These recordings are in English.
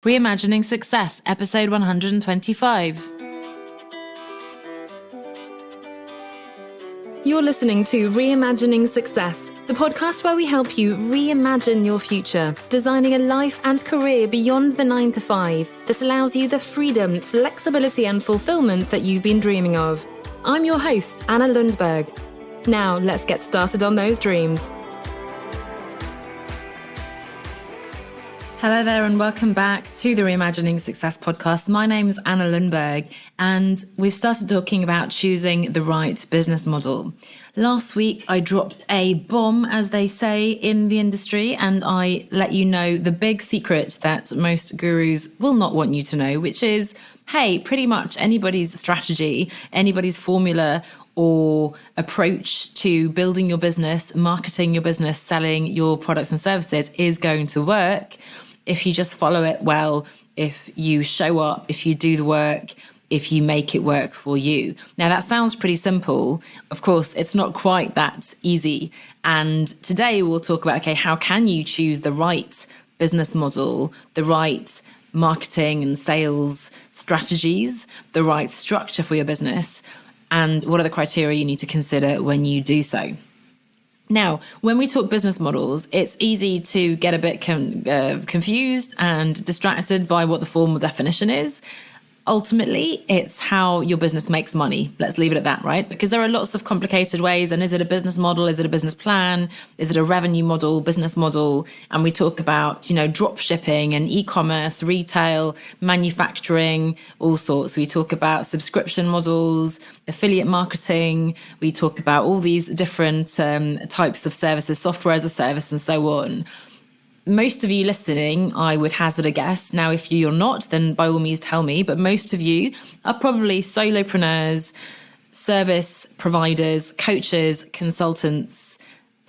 Reimagining Success, episode 125. You're listening to Reimagining Success, the podcast where we help you reimagine your future, designing a life and career beyond the 9 to 5 that allows you the freedom, flexibility, and fulfillment that you've been dreaming of. I'm your host, Anna Lundberg. Now, let's get started on those dreams. Hello there and welcome back to the Reimagining Success podcast. My name's Anna Lundberg and we've started talking about choosing the right business model. Last week, I dropped a bomb, as they say in the industry, and I let you know the big secret that most gurus will not want you to know, which is, hey, pretty much anybody's strategy, anybody's formula or approach to building your business, marketing your business, selling your products and services is going to work if you just follow it well, if you show up, if you do the work, if you make it work for you. Now, that sounds pretty simple. Of course, it's not quite that easy. And today we'll talk about, okay, how can you choose the right business model, the right marketing and sales strategies, the right structure for your business, and what are the criteria you need to consider when you do so. Now, when we talk business models, it's easy to get a bit confused and distracted by what the formal definition is. Ultimately, it's how your business makes money. Let's leave it at that, right? Because there are lots of complicated ways. And is it a business model? Is it a business plan? Is it a revenue model, business model? And we talk about, drop shipping and e-commerce, retail, manufacturing, all sorts. We talk about subscription models, affiliate marketing. We talk about all these different types of services, software as a service, and so on. Most of you listening, I would hazard a guess. Now, if you're not, then by all means tell me. But most of you are probably solopreneurs, service providers, coaches, consultants,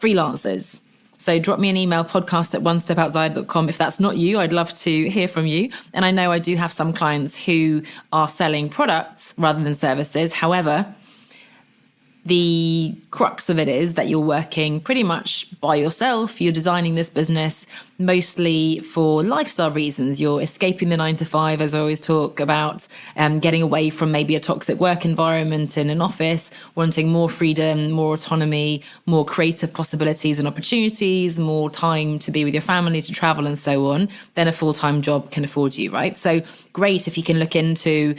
freelancers. So drop me an email, podcast@onestepoutside.com. If that's not you, I'd love to hear from you. And I know I do have some clients who are selling products rather than services. However, the crux of it is that you're working pretty much by yourself. You're designing this business mostly for lifestyle reasons. You're escaping the 9 to 5, as I always talk about, getting away from maybe a toxic work environment in an office, wanting more freedom, more autonomy, more creative possibilities and opportunities, more time to be with your family, to travel and so on, then a full-time job can afford you, right? So great if you can look into,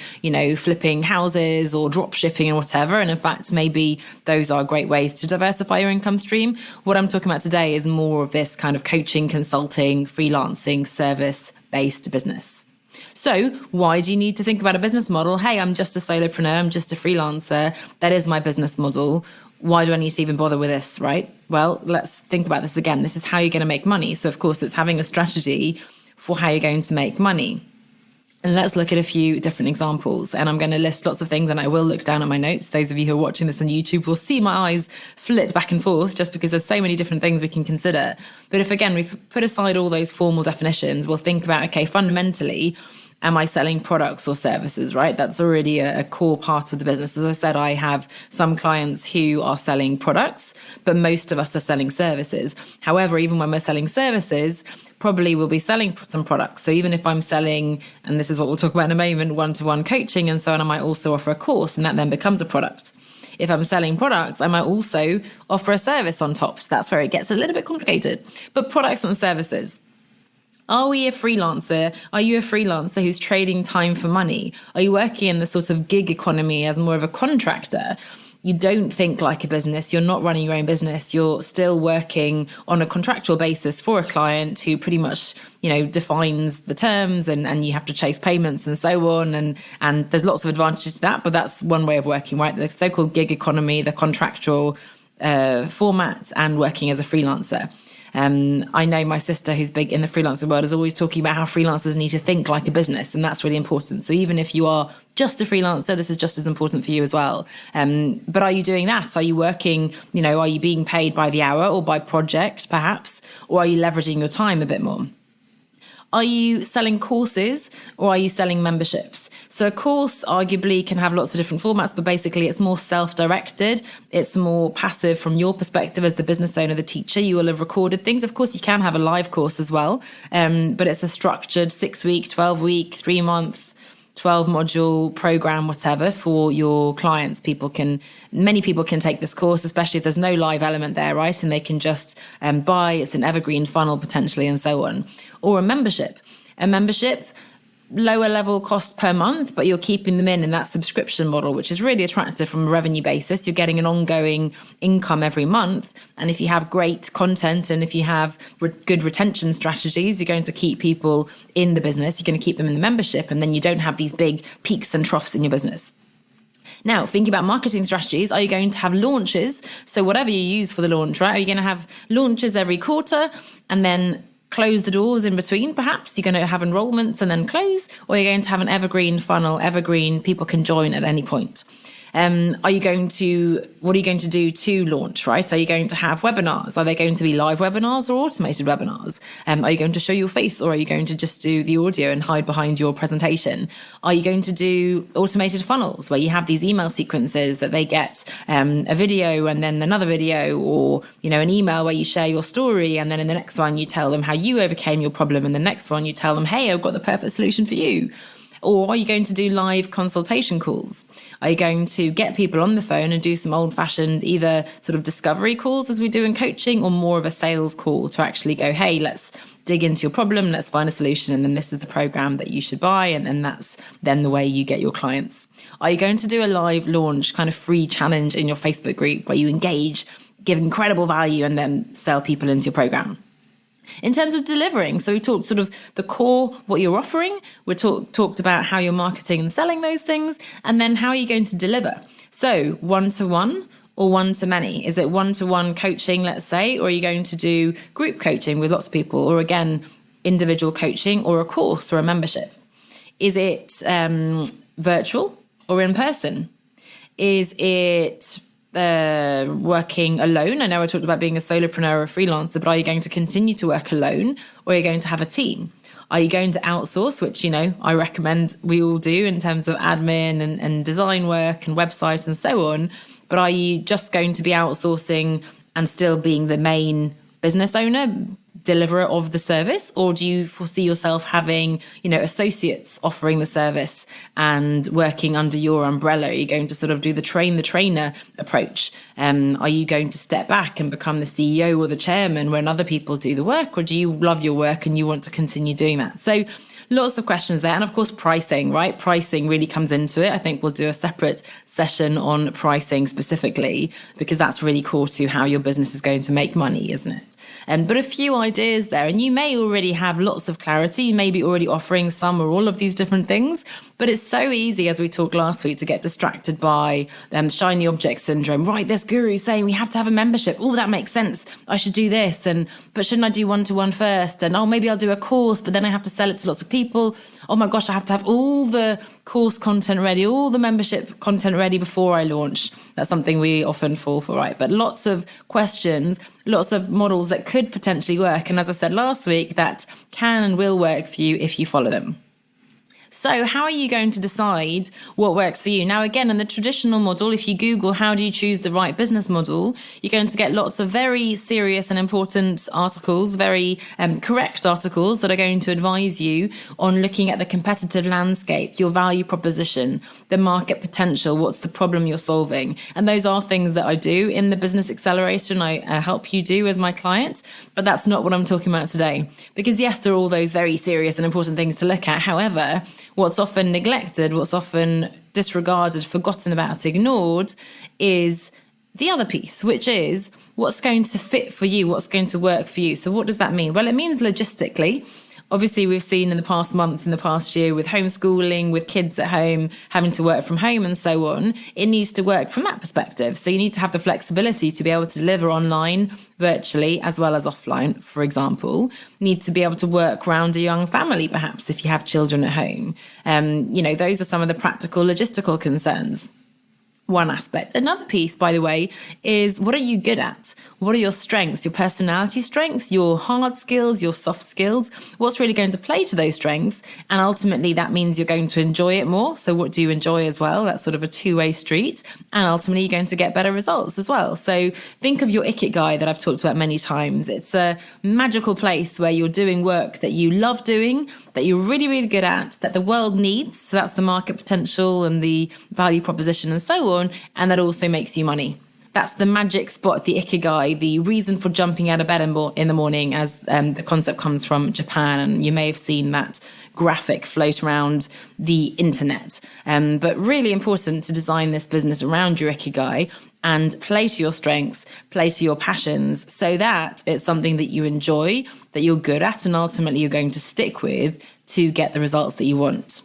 flipping houses or drop shipping and whatever. And in fact, maybe those are great ways to diversify your income stream. What I'm talking about today is more of this kind of coaching, consulting, freelancing, service-based business. So why do you need to think about a business model? Hey, I'm just a solopreneur. I'm just a freelancer. That is my business model. Why do I need to even bother with this, right? Well, let's think about this again. This is how you're going to make money. So of course, it's having a strategy for how you're going to make money. And let's look at a few different examples. And I'm going to list lots of things and I will look down at my notes. Those of you who are watching this on YouTube will see my eyes flit back and forth just because there's so many different things we can consider. But if, again, we've put aside all those formal definitions, we'll think about, okay, fundamentally, am I selling products or services, right? That's already a core part of the business. As I said, I have some clients who are selling products, but most of us are selling services. However, even when we're selling services, probably we'll be selling some products. So even if I'm selling, and this is what we'll talk about in a moment, one-to-one coaching and so on, I might also offer a course and that then becomes a product. If I'm selling products, I might also offer a service on top. So that's where it gets a little bit complicated. But products and services. Are we a freelancer? Are you a freelancer who's trading time for money? Are you working in the sort of gig economy as more of a contractor? You don't think like a business. You're not running your own business. You're still working on a contractual basis for a client who pretty much, defines the terms and you have to chase payments and so on. And there's lots of advantages to that, but that's one way of working, right? The so-called gig economy, the contractual format, and working as a freelancer. I know my sister, who's big in the freelancing world, is always talking about how freelancers need to think like a business, and that's really important. So even if you are just a freelancer, this is just as important for you as well. But are you doing that? Are you working, are you being paid by the hour or by project perhaps? Or are you leveraging your time a bit more? Are you selling courses or are you selling memberships? So a course arguably can have lots of different formats, but basically it's more self-directed. It's more passive from your perspective as the business owner, the teacher. You will have recorded things. Of course, you can have a live course as well, but it's a structured 6-week, 12-week, 3-month, 12 module program, whatever, for your clients. Many people can take this course, especially if there's no live element there, right? And they can just buy, it's an evergreen funnel potentially, and so on. Or a membership, lower level cost per month, but you're keeping them in that subscription model, which is really attractive from a revenue basis. You're getting an ongoing income every month. And if you have great content and if you have good retention strategies, you're going to keep people in the business. You're going to keep them in the membership. And then you don't have these big peaks and troughs in your business. Now, thinking about marketing strategies, are you going to have launches? So whatever you use for the launch, right? Are you going to have launches every quarter and then close the doors in between? Perhaps you're going to have enrollments and then close, or you're going to have an evergreen funnel, people can join at any point. What are you going to do to launch, right? Are you going to have webinars? Are they going to be live webinars or automated webinars? Are you going to show your face, or are you going to just do the audio and hide behind your presentation? Are you going to do automated funnels where you have these email sequences that they get a video and then another video, or, an email where you share your story, and then in the next one you tell them how you overcame your problem, and the next one you tell them, hey, I've got the perfect solution for you. Or are you going to do live consultation calls? Are you going to get people on the phone and do some old-fashioned either sort of discovery calls as we do in coaching, or more of a sales call to actually go, hey, let's dig into your problem, let's find a solution, and then this is the program that you should buy, and then that's then the way you get your clients. Are you going to do a live launch kind of free challenge in your Facebook group where you engage, give incredible value, and then sell people into your program? In terms of delivering, so we talked sort of the core, what you're offering. We talked about how you're marketing and selling those things, and then how are you going to deliver? So one-to-one or one-to-many? Is it one-to-one coaching, let's say, or are you going to do group coaching with lots of people, or again, individual coaching, or a course or a membership? Is it virtual or in person? Is it working alone? I know I talked about being a solopreneur or a freelancer, but are you going to continue to work alone, or are you going to have a team? Are you going to outsource, which, I recommend we all do in terms of admin and design work and websites and so on, but are you just going to be outsourcing and still being the main business owner, deliverer of the service? Or do you foresee yourself having, associates offering the service and working under your umbrella? Are you going to sort of do the trainer approach? Are you going to step back and become the CEO or the chairman when other people do the work? Or do you love your work and you want to continue doing that? So lots of questions there. And of course, pricing, right? Pricing really comes into it. I think we'll do a separate session on pricing specifically, because that's really core to how your business is going to make money, isn't it? But a few ideas there, and you may already have lots of clarity. You may be already offering some or all of these different things, but it's so easy, as we talked last week, to get distracted by shiny object syndrome. Right, this guru saying we have to have a membership. Oh, that makes sense. I should do this. But shouldn't I do one-to-one first? And maybe I'll do a course, but then I have to sell it to lots of people. Oh my gosh, I have to have all the course content ready, all the membership content ready before I launch. That's something we often fall for, right? But lots of questions, lots of models that could potentially work. And as I said last week, that can and will work for you if you follow them. So how are you going to decide what works for you? Now, again, in the traditional model, if you Google how do you choose the right business model, you're going to get lots of very serious and important articles, very correct articles that are going to advise you on looking at the competitive landscape, your value proposition, the market potential, what's the problem you're solving. And those are things that I do in the Business Acceleration. I help you do as my client, but that's not what I'm talking about today. Because yes, there are all those very serious and important things to look at. However, what's often neglected, what's often disregarded, forgotten about, ignored, is the other piece, which is what's going to fit for you, what's going to work for you. So what does that mean? Well, it means logistically. Obviously, we've seen in the past months, in the past year, with homeschooling, with kids at home, having to work from home and so on, it needs to work from that perspective. So you need to have the flexibility to be able to deliver online, virtually, as well as offline, for example. You need to be able to work around a young family, perhaps, if you have children at home. Those are some of the practical, logistical concerns. one aspect. Another piece, by the way, is what are you good at? What are your strengths, your personality strengths, your hard skills, your soft skills? What's really going to play to those strengths? And ultimately, that means you're going to enjoy it more. So what do you enjoy as well? That's sort of a two-way street. And ultimately, you're going to get better results as well. So think of your Ikigai that I've talked about many times. It's a magical place where you're doing work that you love doing, that you're really, really good at, that the world needs. So that's the market potential and the value proposition and so on. And that also makes you money. That's the magic spot, the Ikigai, the reason for jumping out of bed in the morning, as the concept comes from Japan. And you may have seen that graphic float around the internet. But really important to design this business around your Ikigai and play to your strengths, play to your passions, so that it's something that you enjoy, that you're good at, and ultimately you're going to stick with to get the results that you want.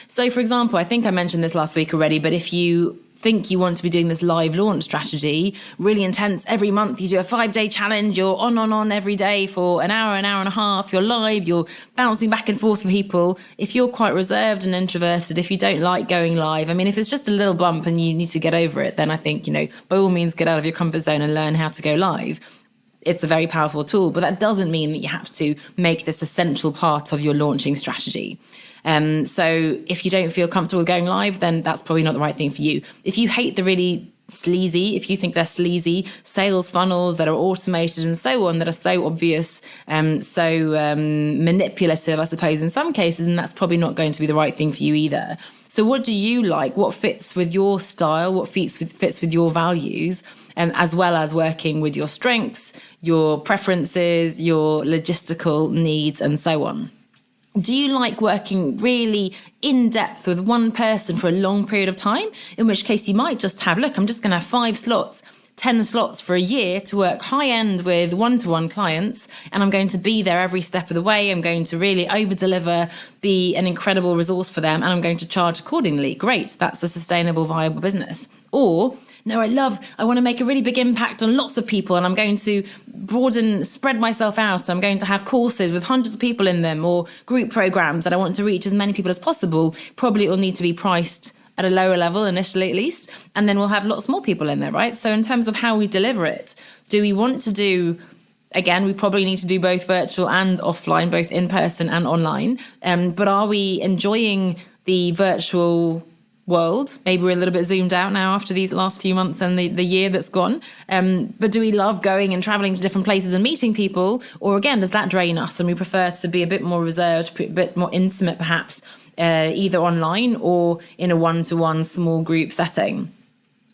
So, for example, I think I mentioned this last week already, but if you think you want to be doing this live launch strategy, really intense, every month you do a 5-day challenge, you're on every day for an hour and a half, you're live, you're bouncing back and forth with people. If you're quite reserved and introverted, if you don't like going live, I mean, if it's just a little bump and you need to get over it, then I think, by all means, get out of your comfort zone and learn how to go live. It's a very powerful tool, but that doesn't mean that you have to make this essential part of your launching strategy. So if you don't feel comfortable going live, then that's probably not the right thing for you. If you hate the really sleazy, if you think they're sleazy sales funnels that are automated and so on, that are so obvious, so manipulative, I suppose, in some cases, then that's probably not going to be the right thing for you either. So what do you like? What fits with your style? What fits with your values? As well as working with your strengths, your preferences, your logistical needs, and so on. Do you like working really in depth with one person for a long period of time? In which case you might just have, I'm just going to have 5 slots, 10 slots for a year to work high end with one-to-one clients. And I'm going to be there every step of the way. I'm going to really over-deliver, be an incredible resource for them. And I'm going to charge accordingly. Great. That's a sustainable, viable business. Or, no, I want to make a really big impact on lots of people and I'm going to spread myself out. So I'm going to have courses with hundreds of people in them or group programs that I want to reach as many people as possible. Probably it will need to be priced at a lower level initially at least. And then we'll have lots more people in there, right? So in terms of how we deliver it, do we want to do... Again, we probably need to do both virtual and offline, both in person and online. But are we enjoying the virtual world? Maybe we're a little bit zoomed out now after these last few months and the year that's gone. But do we love going and traveling to different places and meeting people? Or again, does that drain us and we prefer to be a bit more reserved, a bit more intimate perhaps, either online or in a one-to-one small group setting?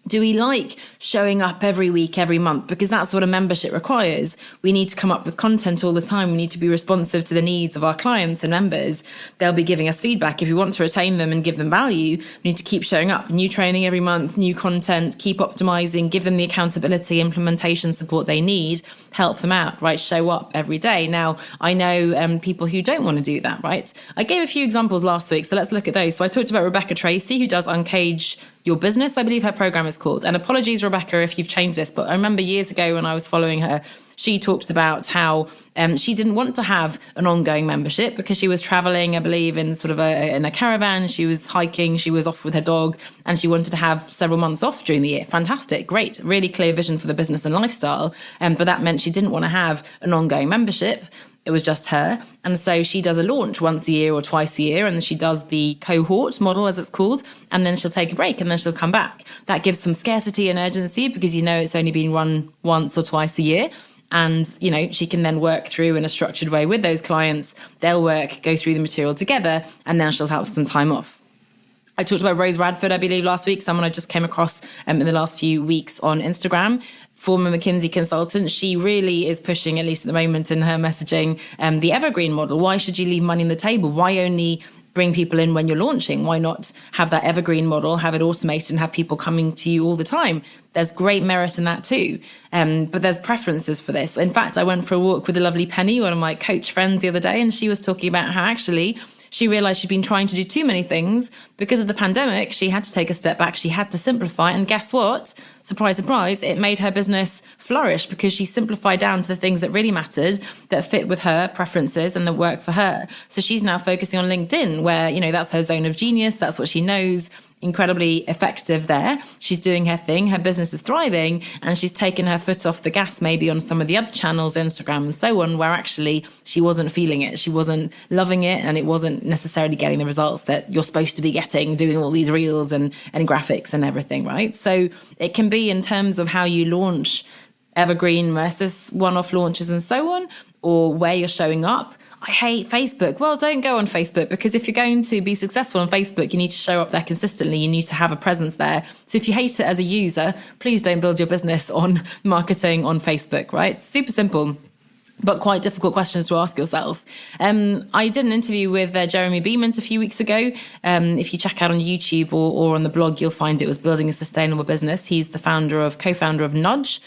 Do we like showing up every week, every month? Because that's what a membership requires. We need to come up with content all the time. We need to be responsive to the needs of our clients and members. They'll be giving us feedback. If we want to retain them and give them value, we need to keep showing up. New training every month, new content, keep optimizing, give them the accountability, implementation support they need, help them out, right? Show up every day. Now, I know people who don't want to do that, right? I gave a few examples last week, so let's look at those. So I talked about Rebecca Tracy, who does Uncage Your Business, I believe her program is called. And apologies, Rebecca, if you've changed this, but I remember years ago when I was following her, she talked about how she didn't want to have an ongoing membership because she was traveling, I believe, in sort of in a caravan. She was hiking, she was off with her dog, and she wanted to have several months off during the year. Fantastic, great, really clear vision for the business and lifestyle. But that meant she didn't want to have an ongoing membership. It was just her. And so she does a launch once a year or twice a year, and then she does the cohort model, as it's called, and then she'll take a break and then she'll come back. That gives some scarcity and urgency because it's only been run once or twice a year. And, she can then work through in a structured way with those clients. They'll go through the material together, and then she'll have some time off. I talked about Rose Radford, I believe, last week, someone I just came across in the last few weeks on Instagram, former McKinsey consultant. She really is pushing, at least at the moment in her messaging, the evergreen model. Why should you leave money on the table? Why only bring people in when you're launching? Why not have that evergreen model, have it automated and have people coming to you all the time? There's great merit in that too. But there's preferences for this. In fact, I went for a walk with the lovely Penny, one of my coach friends the other day, and she was talking about how actually she realized she'd been trying to do too many things because of the pandemic. She had to take a step back. She had to simplify. And guess what? Surprise, surprise, it made her business flourish because she simplified down to the things that really mattered, that fit with her preferences and that work for her. So she's now focusing on LinkedIn where, that's her zone of genius. That's what she knows. incredibly effective there. She's doing her thing, her business is thriving, and she's taken her foot off the gas maybe on some of the other channels, Instagram and so on, where actually she wasn't feeling it. She wasn't loving it, and it wasn't necessarily getting the results that you're supposed to be getting, doing all these reels and graphics and everything, right? So it can be in terms of how you launch evergreen versus one-off launches and so on, or where you're showing up. I hate Facebook. Well, don't go on Facebook, because if you're going to be successful on Facebook, you need to show up there consistently. You need to have a presence there. So if you hate it as a user, please don't build your business on marketing on Facebook, right? Super simple, but quite difficult questions to ask yourself. I did an interview with Jeremy Beament a few weeks ago. If you check out on YouTube or on the blog, you'll find it was Building a Sustainable Business. He's the co-founder of Nudge.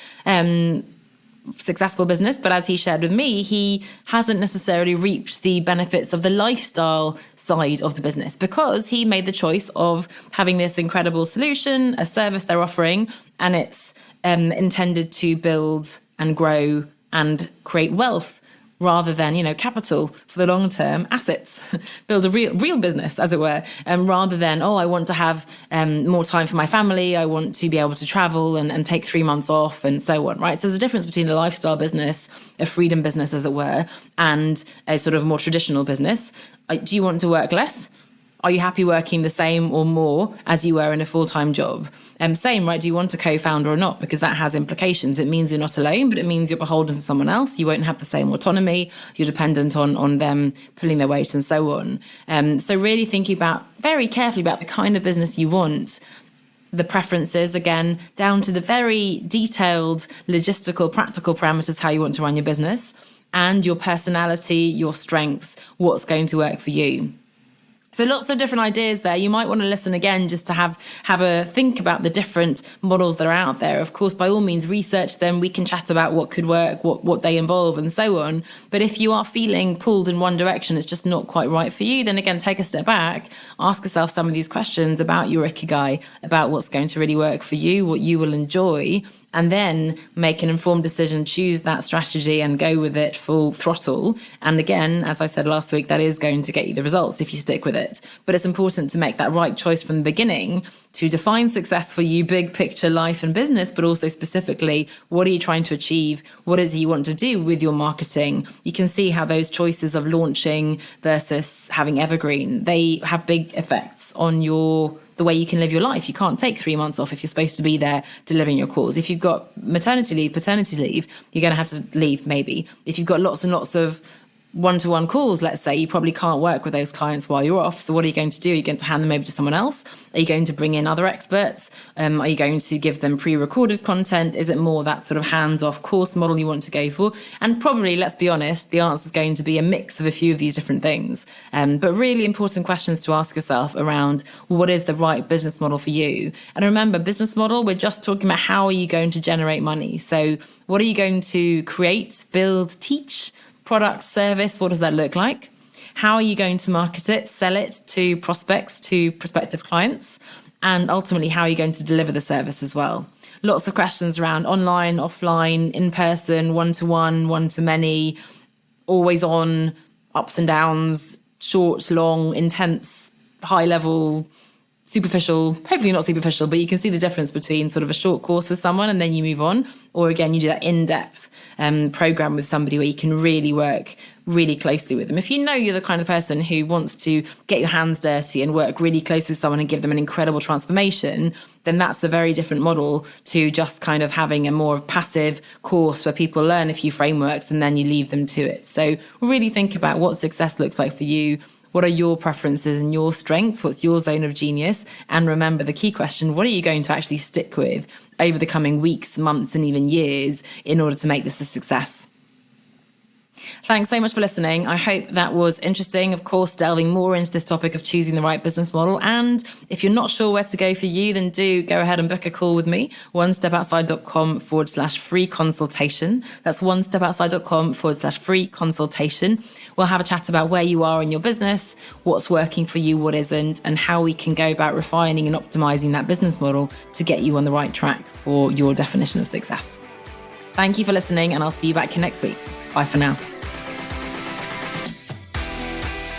Successful business, but as he shared with me, he hasn't necessarily reaped the benefits of the lifestyle side of the business, because he made the choice of having this incredible solution, a service they're offering, and it's intended to build and grow and create wealth rather than, capital for the long term, assets, build a real business, as it were, rather than, I want to have more time for my family, I want to be able to travel and take 3 months off and so on, right? So there's a difference between a lifestyle business, a freedom business, as it were, and a sort of more traditional business. Do you want to work less? Are you happy working the same or more as you were in a full-time job? Same, right? Do you want a co-founder or not? Because that has implications. It means you're not alone, but it means you're beholden to someone else. You won't have the same autonomy. You're dependent on them pulling their weight and so on. So really thinking very carefully about the kind of business you want, the preferences, again, down to the very detailed, logistical, practical parameters, how you want to run your business, and your personality, your strengths, what's going to work for you. So lots of different ideas there. You might want to listen again just to have a think about the different models that are out there. Of course, by all means, research them. We can chat about what could work, what they involve and so on. But if you are feeling pulled in one direction, it's just not quite right for you, then again, take a step back, ask yourself some of these questions about your ikigai, about what's going to really work for you, what you will enjoy, and then make an informed decision, choose that strategy and go with it full throttle. And again, as I said last week, that is going to get you the results if you stick with it. But it's important to make that right choice from the beginning, to define success for you, big picture life and business, but also specifically, what are you trying to achieve? What is it you want to do with your marketing? You can see how those choices of launching versus having evergreen, they have big effects on the way you can live your life. You can't take 3 months off if you're supposed to be there delivering your calls. If you've got maternity leave, paternity leave, you're going to have to leave maybe. If you've got lots and lots of one-to-one calls, let's say, you probably can't work with those clients while you're off. So what are you going to do? Are you going to hand them over to someone else? Are you going to bring in other experts? Are you going to give them pre-recorded content? Is it more that sort of hands-off course model you want to go for? And probably, let's be honest, the answer is going to be a mix of a few of these different things. But really important questions to ask yourself around what is the right business model for you? And remember, business model, we're just talking about how are you going to generate money? So what are you going to create, build, teach? Product, service, what does that look like? How are you going to market it, sell it to prospects, to prospective clients? And ultimately, how are you going to deliver the service as well? Lots of questions around online, offline, in-person, one-to-one, one-to-many, always on, ups and downs, short, long, intense, high-level, superficial, hopefully not superficial, but you can see the difference between sort of a short course with someone and then you move on, or again, you do that in-depth program with somebody where you can really work really closely with them. If you know you're the kind of person who wants to get your hands dirty and work really close with someone and give them an incredible transformation, then that's a very different model to just kind of having a more passive course where people learn a few frameworks and then you leave them to it. So really think about what success looks like for you. What are your preferences and your strengths? What's your zone of genius? And remember the key question, what are you going to actually stick with over the coming weeks, months, and even years in order to make this a success? Thanks so much for listening. I hope that was interesting. Of course, delving more into this topic of choosing the right business model. And if you're not sure where to go for you, then do go ahead and book a call with me. onestepoutside.com/free consultation. That's onestepoutside.com/free consultation. We'll have a chat about where you are in your business, what's working for you, what isn't, and how we can go about refining and optimizing that business model to get you on the right track for your definition of success. Thank you for listening, and I'll see you back here next week. Bye for now.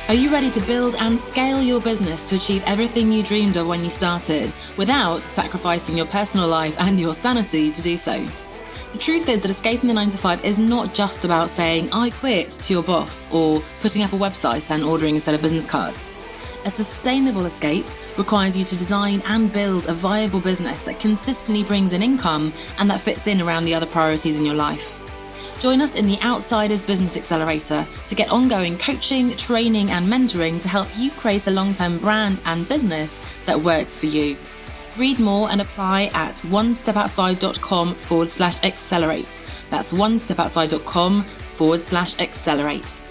Are you ready to build and scale your business to achieve everything you dreamed of when you started, without sacrificing your personal life and your sanity to do so? The truth is that escaping the 9-to-5 is not just about saying, I quit to your boss, or putting up a website and ordering a set of business cards. A sustainable escape requires you to design and build a viable business that consistently brings in income and that fits in around the other priorities in your life. Join us in the Outsiders Business Accelerator to get ongoing coaching, training, and mentoring to help you create a long-term brand and business that works for you. Read more and apply at onestepoutside.com/accelerate. That's onestepoutside.com/accelerate.